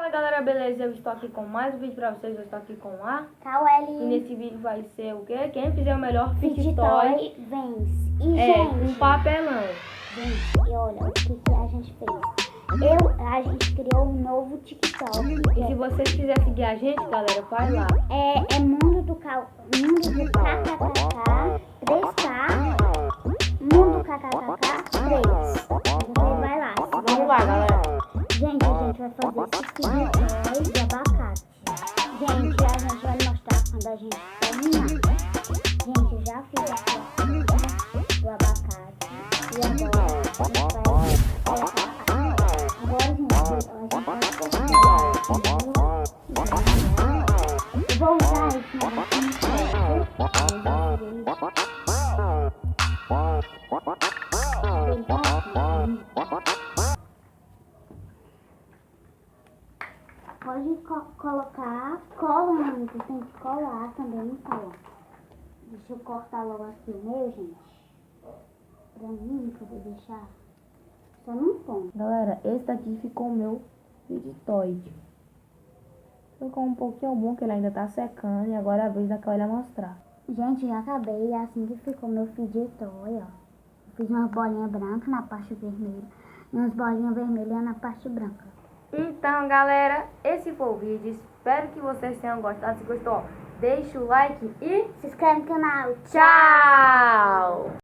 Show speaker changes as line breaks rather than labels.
Fala galera, beleza? Eu estou aqui com mais um vídeo pra vocês. Eu estou aqui com a
Caueli.
E nesse vídeo vai ser o quê? Quem fizer o melhor Fit Toy
Toy vence. E
um papelão.
gente, e olha o que a gente fez. A gente criou um novo TikTok.
E se vocês quiserem seguir a gente, galera, vai lá.
É mundo do KKKK 3K. Mundo KKKK 3. Você vai lá.
Vamos lá, galera.
Gente, a gente vai fazer esse de abacate. Gente, a gente vai mostrar quando a gente terminar. Gente, eu já fiz a foto do abacate. E agora a gente vai colocar. Agora, gente, a gente vai cortar. Eu vou usar esse Pode colocar cola, mano, você tem que colar também, cola. Deixa eu cortar logo aqui o meu, gente. Pra mim, poder deixar. Só não põe.
Galera, esse daqui ficou o meu Fit Toy. Ficou um pouquinho bom, que ele ainda tá secando. E agora é a vez da Caueli mostrar.
Gente, já acabei. É assim que ficou meu Fit Toy, ó. Fiz umas bolinhas brancas na parte vermelha. E umas bolinhas vermelhas na parte branca.
Então, galera, esse foi o vídeo. Espero que vocês tenham gostado. Se gostou, deixa o like e
Se inscreve no canal.
tchau!